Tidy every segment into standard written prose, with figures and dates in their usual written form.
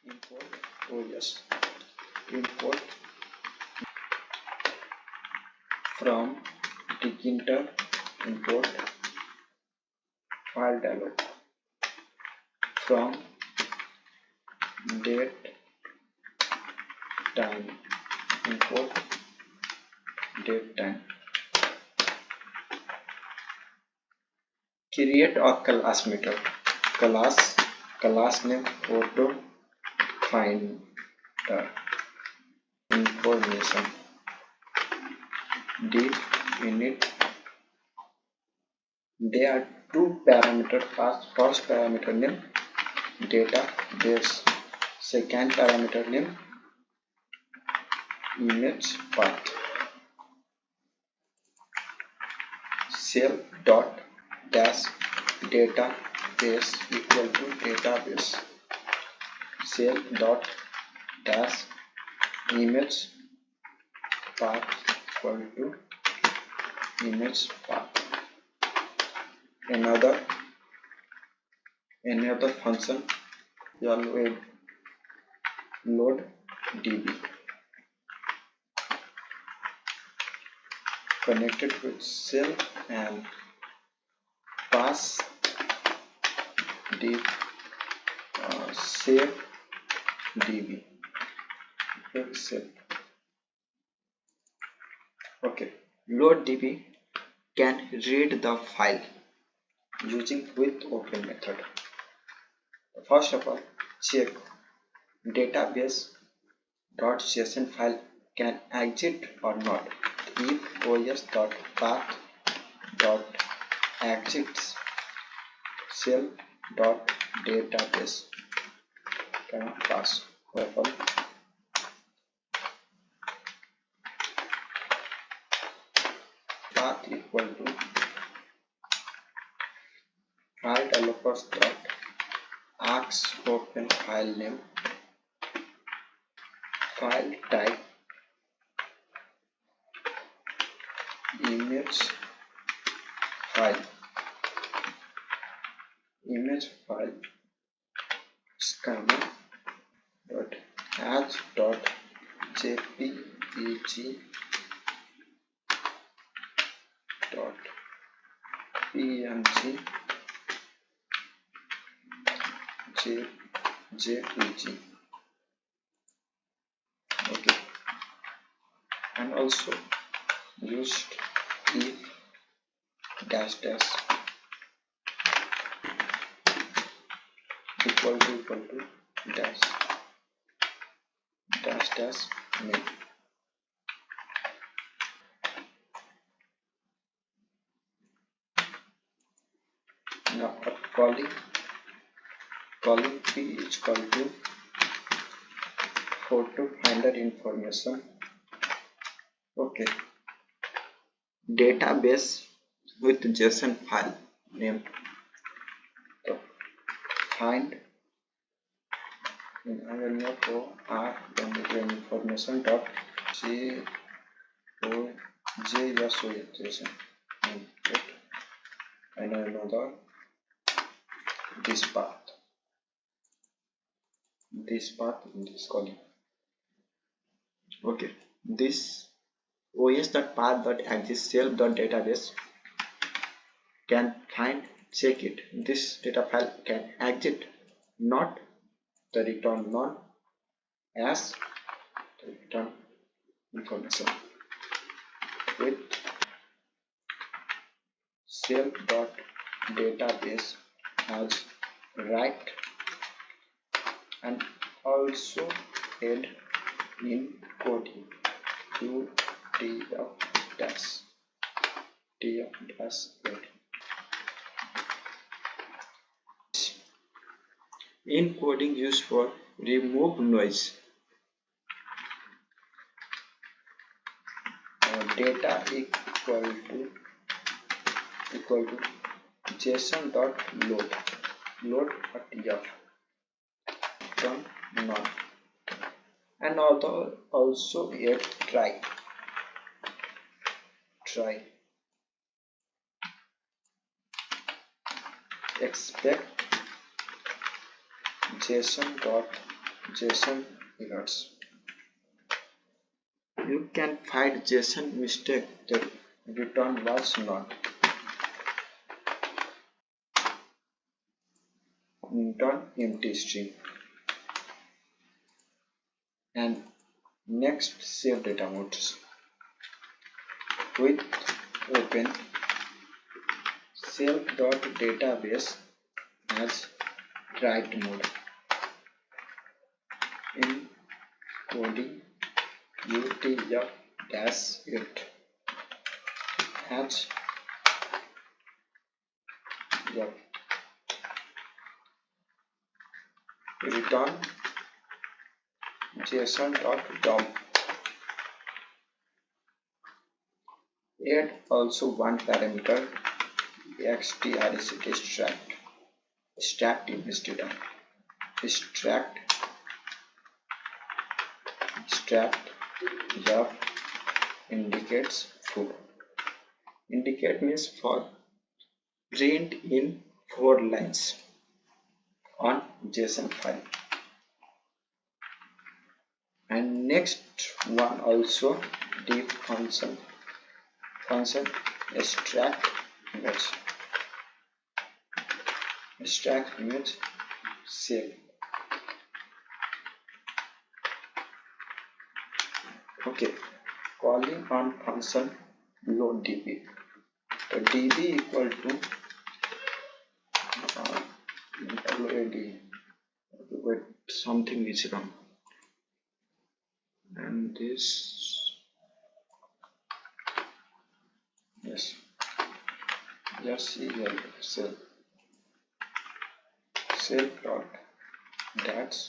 import OS, import from deginter, import file dialog from date time, import date time. Create a class method, class name photo finder information div init. There are two parameters passed. First parameter name database, second parameter name image path. Cell dot dash database equal to database. Cell dot dash image path equal to image path. Another function load db connected with cell and pass div save db save. Okay, load db can read the file using with open method. First of all, check database.json file can exit or not. If os.path.exits cell.database cannot pass. Therefore, path equal to file developers dot ask open file name, file type image file scanner dot h dot jpeg dot png jpeg. Okay, and also used if dash dash equal to dash name. Now calling p is equal to photo finder information. Okay, database with JSON file name. So find information dot JSON and another this path in this column. Okay, this os.path.exist self.database can find, check it. This data file can exit not the return none as the return information with self.database as right, and also add in coding to tf dash add. Encoding used for remove noise. Data equal to json.load tf from none, and also add try expect json. JSON errors. You can find JSON mistake that return was not. Return empty string. And next, save data modes. With open self.database as write mode. In coding UTF-8 has return JSON.dom. Add also one parameter extract image data. Extract F indicates food. Indicate means for print in 4 lines on JSON file. And next one also div function extract image save. Okay, calling on function load db. So db equal to load. Wait, something is wrong. And this, yes, just see here self dot that's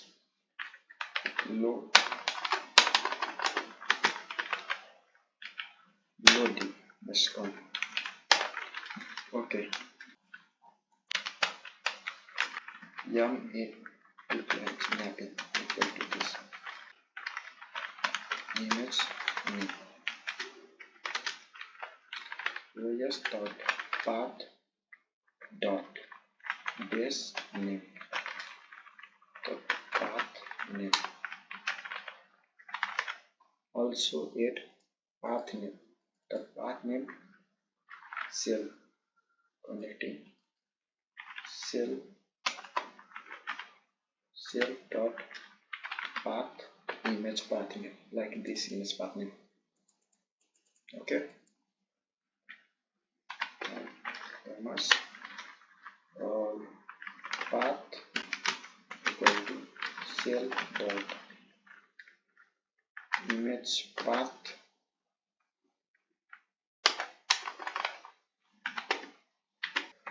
load let's come. Okay, yum mapping equal to this image name. Just dot path dot base name. The path name. Also add path name. The path name cell connecting cell dot path image path name, like this image path name. Okay. Commas path equal to cell dot image path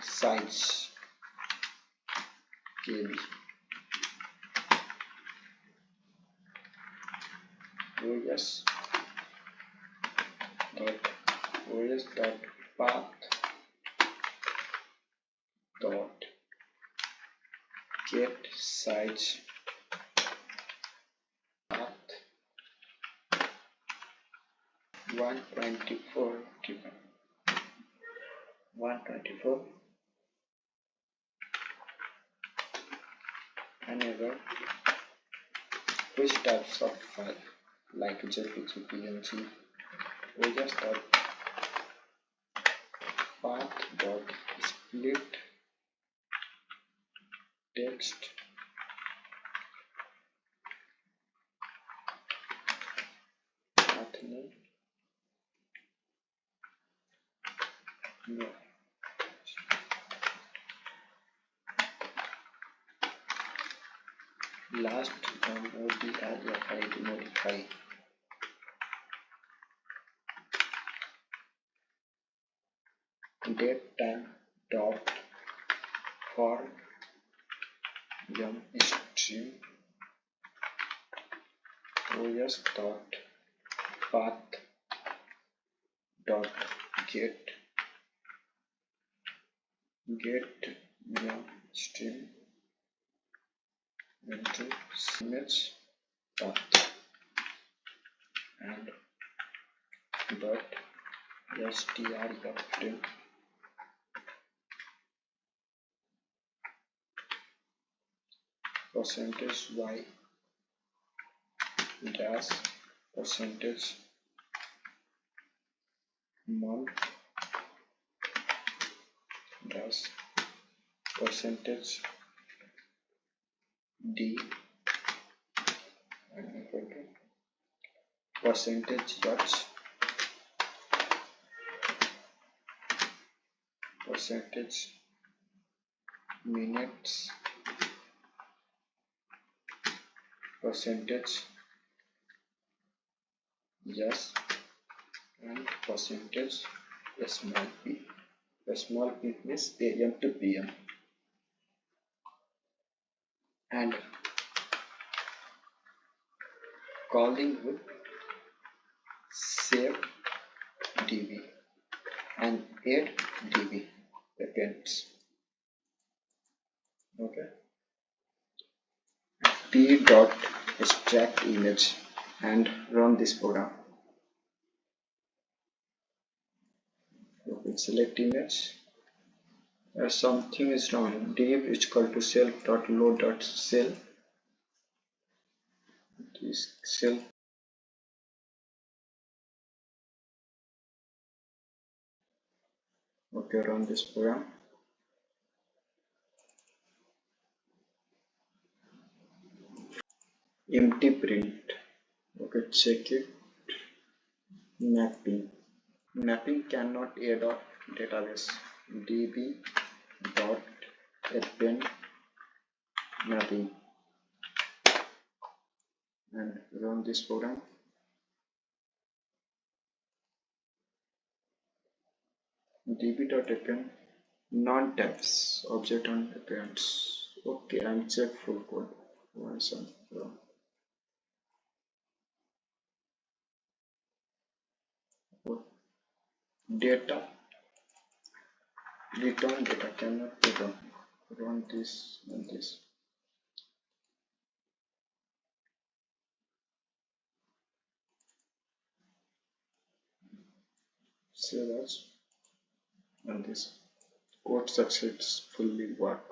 size KB. OS dot path dot get size path 124 given 124 another which types of file like JPG, PNG. OS dot path dot split text path name no. Last modify datetime dot for string OS dot path dot get string into image path and dot strfd %y dash percentage month dash percentage d and equal to percentage h percentage minutes percentage yes and percentage small p. The small p means am to pm, and calling with save db and add db appends. Okay, p dot extract image and run this program. Okay, select image. Something is wrong. div is equal to self dot load dot cell. This cell. Okay, run this program. Empty print. Okay, check it. Mapping. Mapping cannot add of database. db dot append mapping and run this program. db.append non-tabs object on appends. Okay, I'm check full code once I'm run. Data return data cannot be run this and this. Save as and this code successfully work.